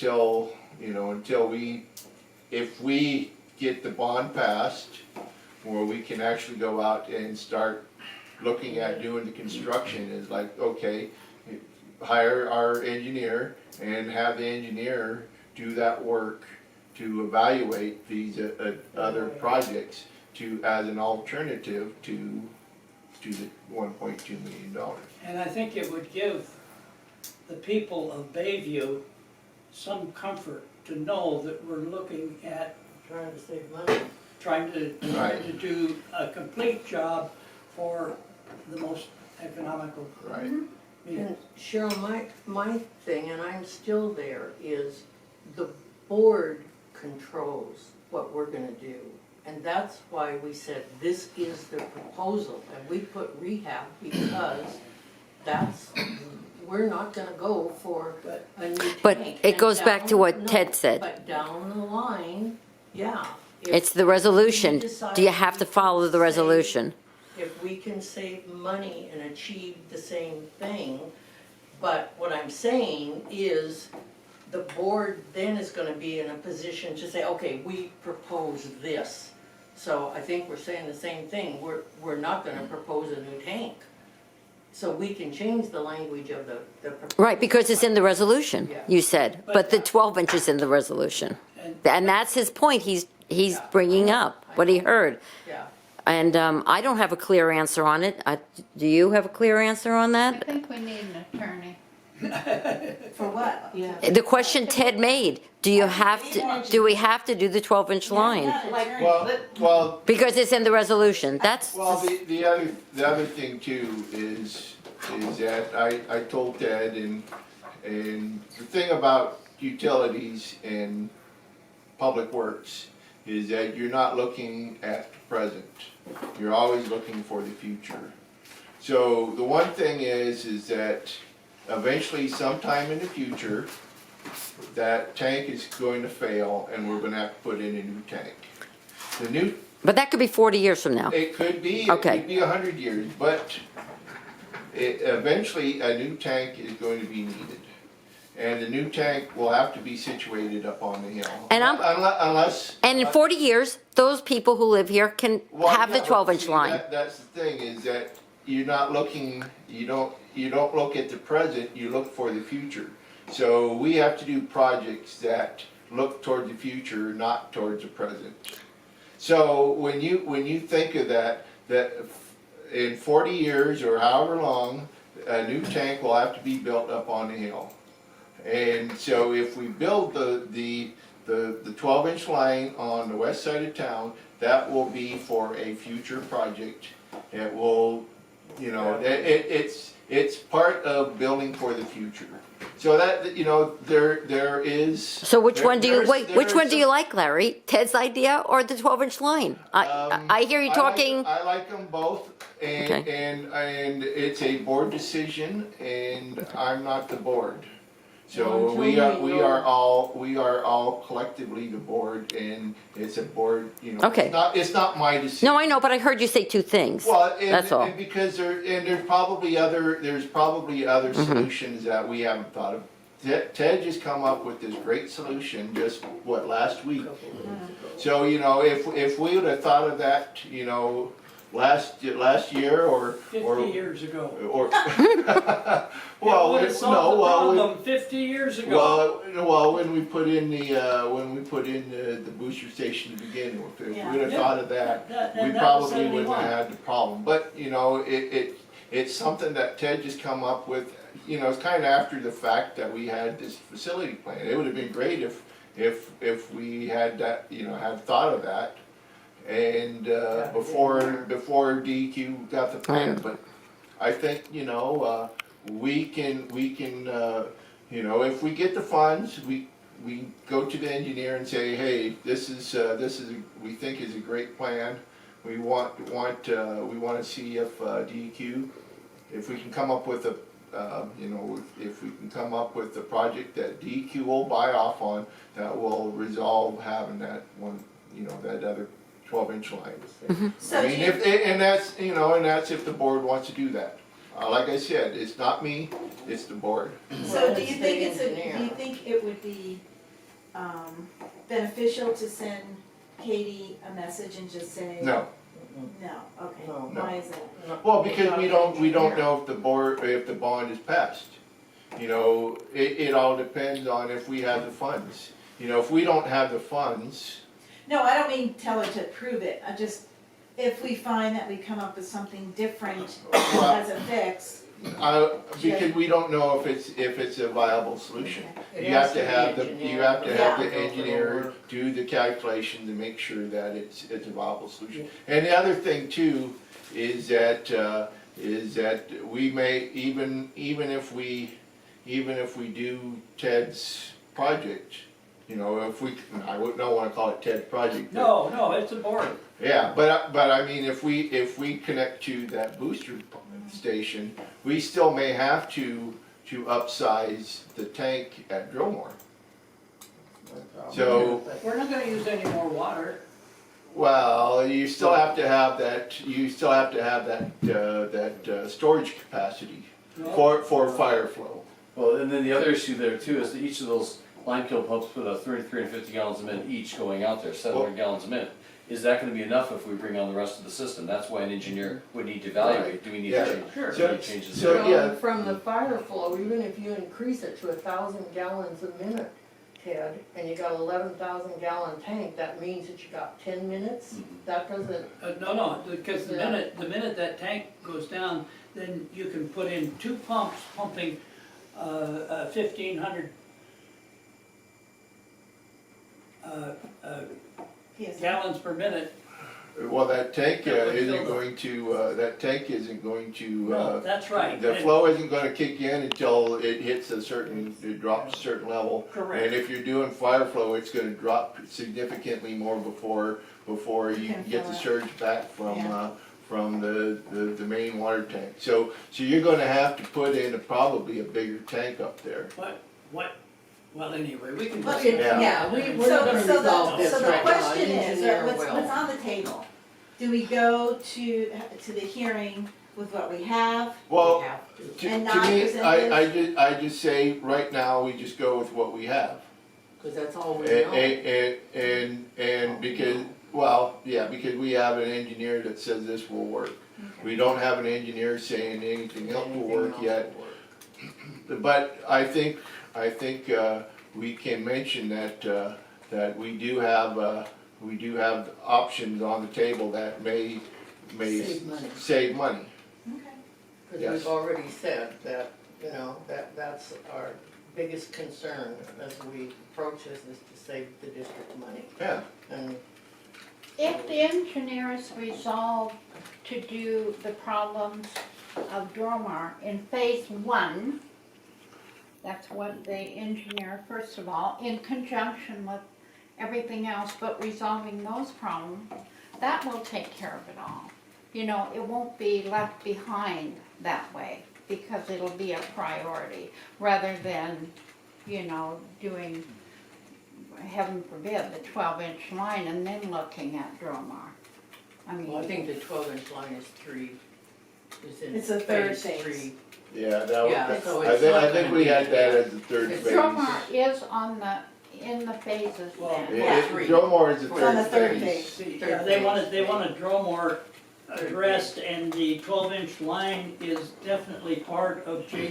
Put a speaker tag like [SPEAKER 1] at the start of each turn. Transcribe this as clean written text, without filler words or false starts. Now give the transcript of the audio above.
[SPEAKER 1] until, if we get the bond passed, where we can actually go out and start looking at doing the construction, is like, okay, hire our engineer and have the engineer do that work to evaluate these other projects as an alternative to the $1.2 million.
[SPEAKER 2] And I think it would give the people of Bayview some comfort to know that we're looking at
[SPEAKER 3] Trying to save money.
[SPEAKER 2] trying to do a complete job for the most economical
[SPEAKER 1] Right.
[SPEAKER 2] means.
[SPEAKER 3] And Cheryl, my thing, and I'm still there, is the board controls what we're gonna do. And that's why we said this is the proposal, and we put rehab because we're not gonna go for a new tank.
[SPEAKER 4] But it goes
[SPEAKER 3] And
[SPEAKER 4] back to
[SPEAKER 3] down-
[SPEAKER 4] what
[SPEAKER 3] no,
[SPEAKER 4] Ted said.
[SPEAKER 3] But down the line, yeah. if
[SPEAKER 4] It's the resolution.
[SPEAKER 3] we decide
[SPEAKER 4] Do you have to follow the
[SPEAKER 3] save-
[SPEAKER 4] resolution?
[SPEAKER 3] If we can save money and achieve the same thing, but what I'm saying is the board then is gonna be in a position to say, okay, we propose this. So I think we're saying the same thing, we're not gonna propose a new tank. So we can change the language of the proposal.
[SPEAKER 4] Right, because it's in the resolution,
[SPEAKER 3] Yeah.
[SPEAKER 4] you said. But the 12 inch is in the resolution.
[SPEAKER 2] And
[SPEAKER 4] And that's his point he's bringing up, what he heard.
[SPEAKER 3] Yeah,
[SPEAKER 4] And I don't have a clear answer on it. Do you have a clear answer on
[SPEAKER 5] I
[SPEAKER 4] that?
[SPEAKER 5] think we need an attorney.
[SPEAKER 6] For what?
[SPEAKER 3] yeah.
[SPEAKER 4] The question Ted made, do we have to do the 12 inch line?
[SPEAKER 6] Like,
[SPEAKER 1] Well,
[SPEAKER 4] Because it's in the resolution, that's,
[SPEAKER 1] Well, the other thing too is that I told Ted, and the thing about utilities and public works is that you're not looking at the present. You're always looking for the future. So the one thing is that eventually sometime in the future, that tank is going to fail and we're gonna have to put in a new tank. The new
[SPEAKER 4] but that could be 40 years from now.
[SPEAKER 1] it could be,
[SPEAKER 4] Okay.
[SPEAKER 1] it could be 100 years, but eventually a new tank is going to be needed. And the new tank will have to be situated up on the hill.
[SPEAKER 4] And
[SPEAKER 1] Unless.
[SPEAKER 4] And in 40 years, those people who live here can
[SPEAKER 1] Well,
[SPEAKER 4] have the
[SPEAKER 1] yeah, but
[SPEAKER 4] 12 inch
[SPEAKER 1] see,
[SPEAKER 4] line.
[SPEAKER 1] That's the thing, is that you're not looking, you don't look at the present, you look for the future. So we have to do projects that look toward the future, not towards the present. So when you think of that in 40 years or however long, a new tank will have to be built up on the hill. And so if we build the 12-inch line on the west side of town, that will be for a future project. It will, it's part of building for the future. So that, there is.
[SPEAKER 4] So which one do you,
[SPEAKER 1] there's-
[SPEAKER 4] which one
[SPEAKER 1] there's
[SPEAKER 4] do you like, Larry? Ted's idea or the 12 inch line? I hear you talking,
[SPEAKER 1] I like them both, and it's a board decision, and I'm not the board. So we are all collectively the board, and it's a board,
[SPEAKER 4] Okay.
[SPEAKER 1] it's not my decision.
[SPEAKER 4] no, I know, but I heard you say two things.
[SPEAKER 1] Well,
[SPEAKER 4] That's all.
[SPEAKER 1] and because there's probably other
[SPEAKER 4] Mm-hmm.
[SPEAKER 1] solutions that we haven't thought of. Ted just come up with this great solution just, last week? So, if we would have thought of that, last year or.
[SPEAKER 2] 50 years ago.
[SPEAKER 1] Or.
[SPEAKER 2] It
[SPEAKER 1] Well,
[SPEAKER 2] would have solved the problem 50 years ago.
[SPEAKER 1] well, when we put in the booster station to begin with, if
[SPEAKER 6] Yeah.
[SPEAKER 1] we'd have thought of that, we
[SPEAKER 2] And that was
[SPEAKER 1] probably wouldn't
[SPEAKER 2] 71.
[SPEAKER 1] have had the problem. But, it's something that Ted just come up with, it's kind of after the fact that we had this facility plan. It would have been great if we had that, had thought of that. And, before DEQ got the plan, but I think, we can, if we get the funds, we go to the engineer and say, hey, this is we think is a great plan. We want to see if DEQ, if we can come up with if we can come up with a project that DEQ will buy off on, that will resolve having that one, that other 12-inch line.
[SPEAKER 6] So
[SPEAKER 1] I mean, and that's if the board wants to do that. like I said, it's not me, it's the board.
[SPEAKER 6] So
[SPEAKER 3] Well,
[SPEAKER 6] do you
[SPEAKER 3] it's
[SPEAKER 6] think
[SPEAKER 3] the engineer.
[SPEAKER 6] do you think it would be, beneficial to send Katie a message and just say?
[SPEAKER 1] No,
[SPEAKER 6] No, okay,
[SPEAKER 3] No.
[SPEAKER 6] why is that?
[SPEAKER 1] well, because we don't know if the board, if the bond is passed. You know, it all depends on if we have the funds. You know, if we don't have the funds,
[SPEAKER 6] No, I don't mean tell her to approve it, I just, if we find that we come up with something different
[SPEAKER 1] Well-
[SPEAKER 6] as a fix,
[SPEAKER 1] because we don't know if it's a viable solution.
[SPEAKER 3] It
[SPEAKER 1] You
[SPEAKER 3] has
[SPEAKER 1] have to
[SPEAKER 3] be
[SPEAKER 1] have the,
[SPEAKER 3] engineered.
[SPEAKER 1] you have to have the
[SPEAKER 3] Yeah.
[SPEAKER 1] engineer do the calculation to make sure that it's a viable solution. And the other thing too, is that we may, even if we do Ted's project, you know, if we, I don't wanna call it Ted's project. but-
[SPEAKER 2] No, it's a board.
[SPEAKER 1] Yeah, but I mean, if we connect to that booster station, we still may have to upsize the tank at Drillmore. So,
[SPEAKER 2] We're not gonna use any more water.
[SPEAKER 1] well, you still have to have that, storage capacity for fire flow.
[SPEAKER 5] Well, and then the other issue there too is that each of those limekiln pumps put out 350 gallons a minute each going out there, 700 gallons a minute. Is that gonna be enough if we bring on the rest of the system? That's why an engineer would need to evaluate, do we need
[SPEAKER 1] Yeah.
[SPEAKER 5] to change?
[SPEAKER 2] Sure.
[SPEAKER 5] do we need changes
[SPEAKER 1] So,
[SPEAKER 5] there?
[SPEAKER 1] yeah.
[SPEAKER 3] From the fire flow, even if you increase it to 1,000 gallons a minute, Ted, and you got 11,000 gallon tank, that means that you got 10 minutes? That doesn't,
[SPEAKER 2] No, because the
[SPEAKER 3] Yeah.
[SPEAKER 2] minute that tank goes down, then you can put in 2 pumps pumping 1,500
[SPEAKER 6] yes.
[SPEAKER 2] gallons per minute.
[SPEAKER 1] Well, that tank
[SPEAKER 2] Yeah, but
[SPEAKER 1] isn't
[SPEAKER 2] still-
[SPEAKER 1] going to, that tank isn't going to,
[SPEAKER 2] No, that's right.
[SPEAKER 1] the flow isn't gonna kick in until it hits a certain, it drops a certain level. And
[SPEAKER 2] Correct.
[SPEAKER 1] if you're doing fire flow, it's gonna drop significantly more before you
[SPEAKER 6] can
[SPEAKER 1] get the
[SPEAKER 6] fill
[SPEAKER 1] surge back from,
[SPEAKER 6] Yeah.
[SPEAKER 1] from the main water tank. So you're gonna have to put in probably a bigger tank up there.
[SPEAKER 2] Well, anyway, we can
[SPEAKER 6] Well,
[SPEAKER 2] discuss.
[SPEAKER 1] Yeah.
[SPEAKER 3] yeah, we're not
[SPEAKER 6] So,
[SPEAKER 3] gonna resolve this
[SPEAKER 6] so the
[SPEAKER 3] right now,
[SPEAKER 6] question is,
[SPEAKER 3] engineer
[SPEAKER 6] what's
[SPEAKER 3] will.
[SPEAKER 6] on the table? Do we go to the hearing with what we have?
[SPEAKER 1] Well,
[SPEAKER 3] have to.
[SPEAKER 1] to
[SPEAKER 6] And
[SPEAKER 1] me,
[SPEAKER 6] not present
[SPEAKER 1] I just say, right now, we just go with what we have.
[SPEAKER 3] Cause that's all we know.
[SPEAKER 1] And because, well, yeah, because we have an engineer that says this will work. We don't have an engineer saying anything else will work yet. But I think we can mention that we do have options on the table that may
[SPEAKER 3] Save money.
[SPEAKER 1] save money.
[SPEAKER 6] Okay.
[SPEAKER 3] Cause
[SPEAKER 1] Yes.
[SPEAKER 3] we've already said that, you know, that's our biggest concern as we approach this is to save the district money.
[SPEAKER 1] Yeah,
[SPEAKER 3] And
[SPEAKER 7] If the engineers resolve to do the problems of Dromar in phase 1, that's what the engineer, first of all, in conjunction with everything else, but resolving those problems, that will take care of it all. You know, it won't be left behind that way, because it'll be a priority, rather than, you know, doing, heaven forbid, the 12-inch line and then looking at Dromar. I mean.
[SPEAKER 3] well, I think the 12-inch line is 3, is in
[SPEAKER 6] It's a third
[SPEAKER 3] phase
[SPEAKER 6] phase.
[SPEAKER 3] 3.
[SPEAKER 1] yeah, that
[SPEAKER 3] Yeah,
[SPEAKER 1] was,
[SPEAKER 3] so
[SPEAKER 1] I
[SPEAKER 3] it's
[SPEAKER 1] think,
[SPEAKER 3] not
[SPEAKER 1] I think
[SPEAKER 3] gonna
[SPEAKER 1] we
[SPEAKER 3] be-
[SPEAKER 1] had that as the third
[SPEAKER 3] It's
[SPEAKER 1] phase.
[SPEAKER 7] Dromar is in the phases
[SPEAKER 2] Well,
[SPEAKER 7] then.
[SPEAKER 6] Yeah.
[SPEAKER 1] Dromore is the
[SPEAKER 6] It's on the
[SPEAKER 1] third
[SPEAKER 6] third
[SPEAKER 1] phase.
[SPEAKER 6] phase.
[SPEAKER 2] Yeah, they want a Dromore addressed, and the 12-inch line is definitely part of J